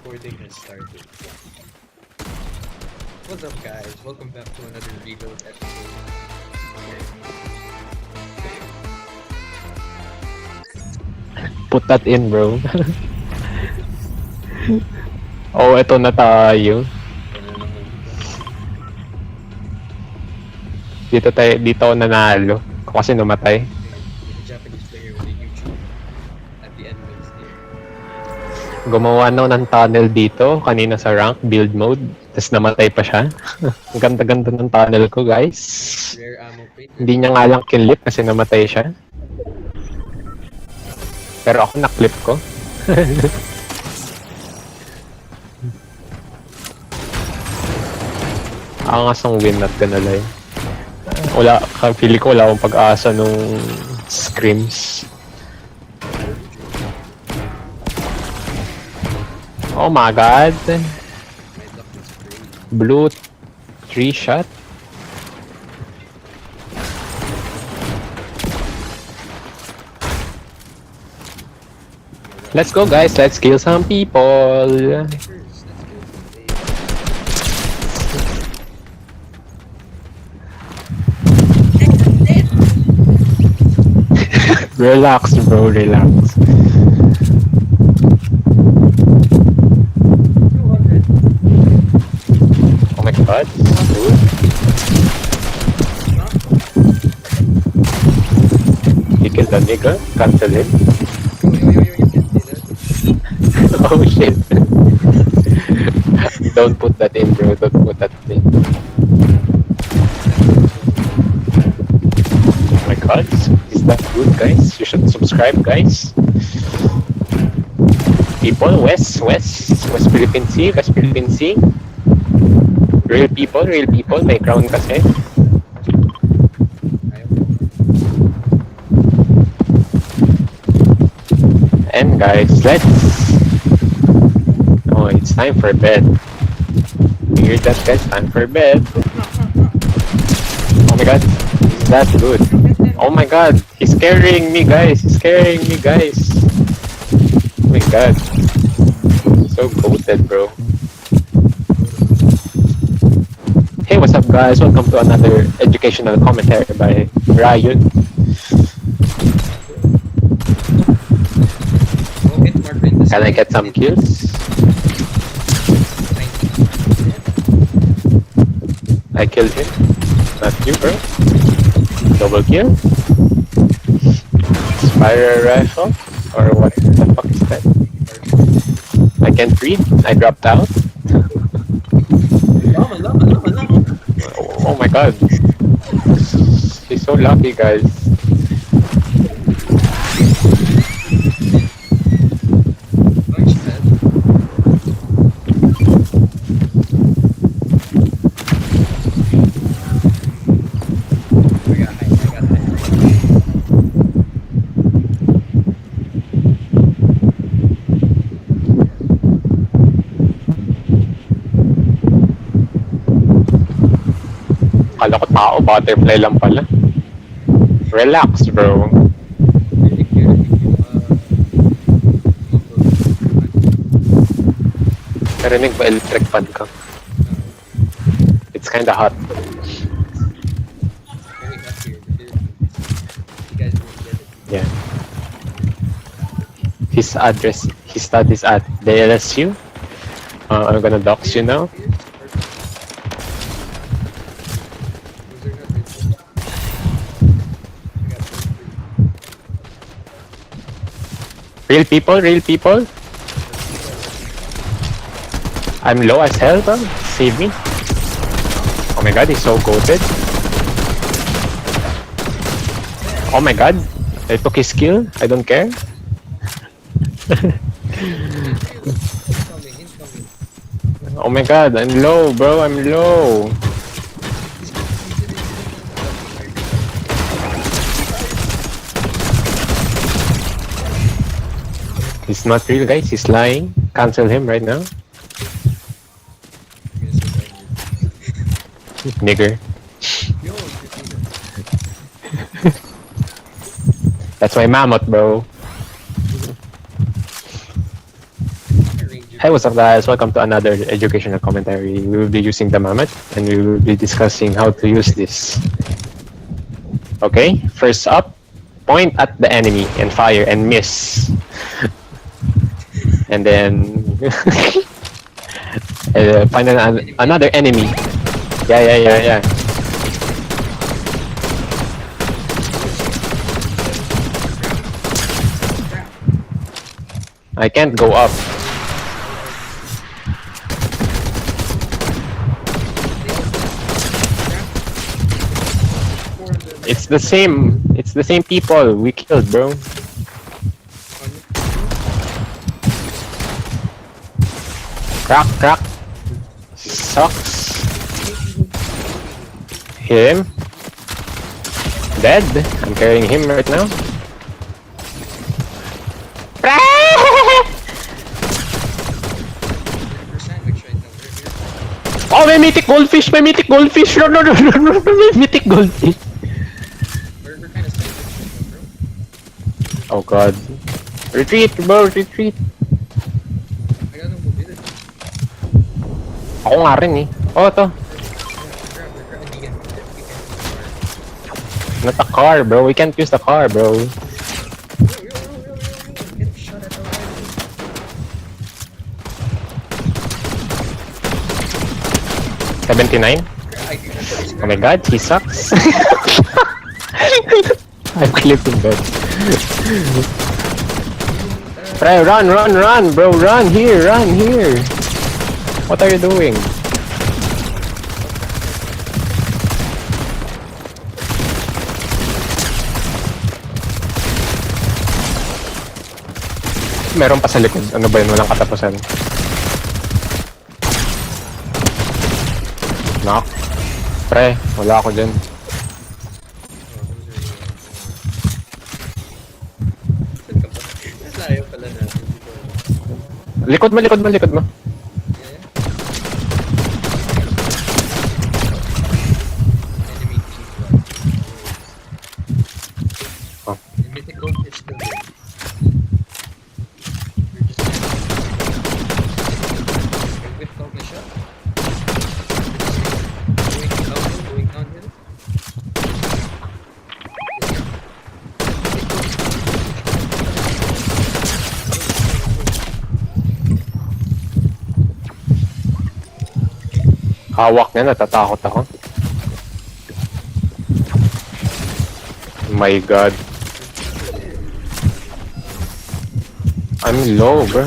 Recording has started. What's up, guys? Welcome back to another Reload episode. Put that in, bro. Oh, eto na tayo. Dito ako nanalo. Kasi namatay. The Japanese player with a YouTube at the end of his game. Gumawa ng tunnel dito kanina sa rank build mode. Tapos namatay pa siya. Ang ganda-ganda ng tunnel ko, guys. Rare ammo plate. Hindi niya nga lang kinlip kasi namatay siya. Pero ako na-clip ko. Angasang win not gonna lie. Pili ko wala akong pag-asa nung scrims. Oh my god. My luck is crazy. Blue 3 shot. Let's go, guys. Let's kill some people. First, let's go. Relax, bro. Relax. 200. Oh my god. Dude. He killed the nigga. Cancel him. Yo, you can't do that. Oh shit. Don't put that in, bro. Don't put that in. Oh my god. Is that good, guys? You should subscribe, guys. People, West Philippine Sea, West Philippine Sea. Real people, may crown kasi. And guys, let's... Oh, it's time for bed. You hear that, guys? Time for bed. Oh my god, is that good? Oh my god, he's carrying me, guys. Oh my god. So goated, bro. Hey, what's up, guys? Welcome to another educational commentary by Ryan. Can I get some kills? I killed him. Not you, bro. Double kill. Spiral rifle? Or what the fuck is that? I can't breathe. I dropped out. Lama. Oh my god. He's so lucky, guys. Much bad. I got high. Kala ko tao, butterfly lang pala. Relax, bro. Really good. Narinig ba electric fan ka? It's kinda hot. Very hot here. You guys will get it. Yeah. His studies at the LSU. I'm gonna dox you now. Real people. I'm low as hell, bro. Save me. Oh my god, he's so goated. Oh my god, I took his kill. I don't care. Incoming. Oh my god, I'm low, bro. I'm low. He's not real, guys. He's lying. Cancel him right now. Nigger. Yo, That's my mammoth, bro. Ranger Hey, what's up guys? Welcome to another educational commentary. We will be using the Mammoth and we will be discussing how to use this. Okay, first up, point at the enemy and fire and miss. And then find another enemy. Yeah. I can't go up. It's the same. It's the same people we killed, bro. Crack. Sucks. Him. Dead. I'm carrying him right now. Oh, may mythic goldfish! May mythic goldfish! No, may mythic goldfish! We're kind of sandwiched, bro. Oh god. Retreat, bro! Retreat! I got no mobility. Ako nga rin eh. Oh, to. Grab. We can Not a car, bro. We can't use the car, bro. Yo. Get shot at already. 79? Oh my god, he sucks. I'm clipping that. Pre, run, bro, run here. What are you doing? Meron pa sa likod. Ano ba yun? Walang katapusan. Knock. Pre, wala ako dyan. Layo pala natin. Likod mo. Enemy team. Oh. Mythic goldfish still there. With the shot. Going downhill. Hawak niya, natatakot ako. My god. I'm low, bro.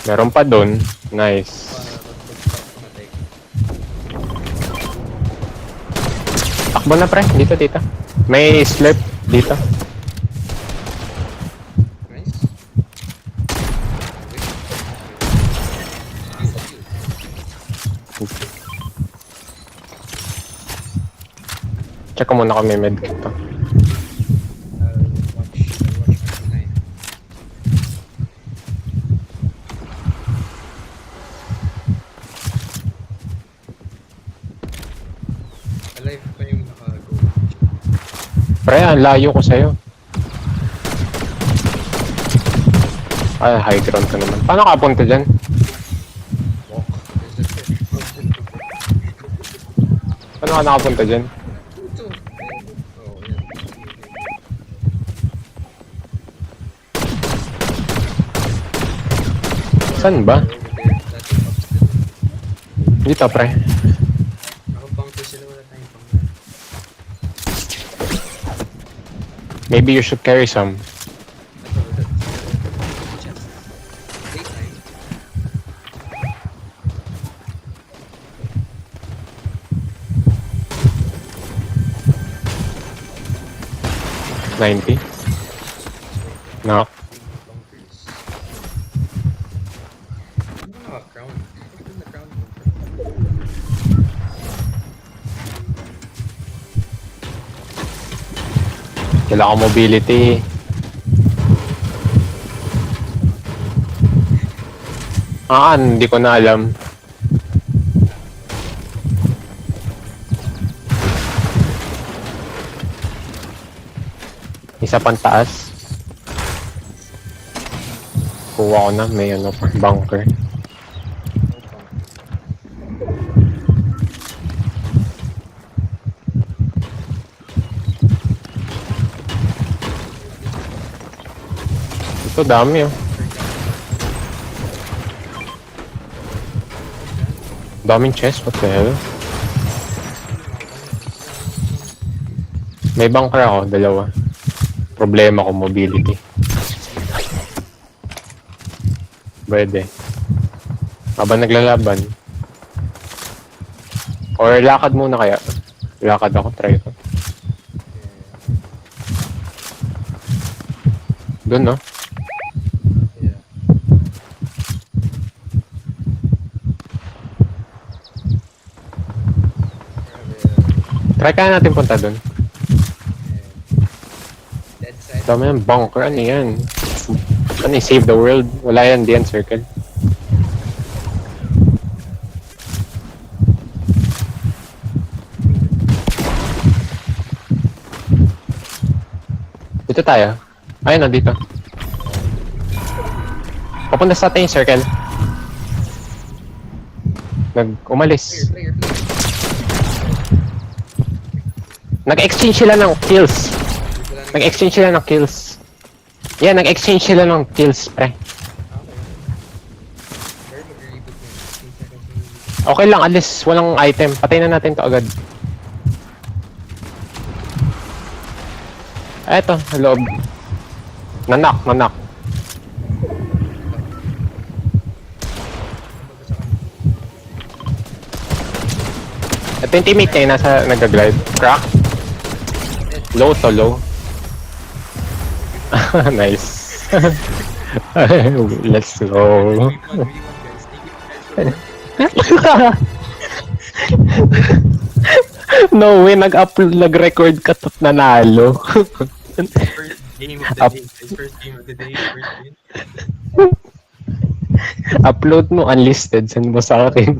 Meron pa dun. Nice. Takbo na, pre. Dito. May slurp dito. Nice. Check ko muna kung may medkit to. I'll watch my knife. Alive pa yung naka-go. Pre, ang layo ko sa'yo. Ay, high ground ka naman. Paano ka punta dyan? Walk. There's a fish. Paano ka nakapunta dyan? Ito. Oh, yan. Saan ba? Over there. That's upstairs. Dito, pre. Nakabangko sila, wala tayong pang. Maybe you should carry some. Daytime. 90. No. Crown. The crown. Kailangan ko mobility. Hindi ko na alam. Isa pang taas. Kuha ko na, may ano pa, bunker. Ito dami oh. Daming chest, what the hell? May bunker ako, dalawa. Problema ko, mobility. Pwede. Habang naglalaban. Or lakad muna kaya. Lakad ako, try ko. Doon no? Yeah. Try kaya natin punta doon. Dead side. Dami ng bunker, ano yan? Ano yung save the world? Wala yan, di yan circle. Dito tayo. Ayun na, dito. Papunta sa atin yung circle. Umalis. Player. Nag-exchange sila ng kills. Nag-exchange sila ng kills. Yeah, nag-exchange sila ng kills, pre. Okay. Pero mag-reboot mo. 15 seconds yung Okay lang, alis. Walang item. Patay na natin to agad. Eto, loob. Nanak. Ito yung teammate niya, nasa nag-glide. Crack. Low to low. Nice. Let's go. No way, nag-record ka tot nanalo. First game of the Up. day. First game of the day. First game. Upload mo unlisted, send mo sa akin.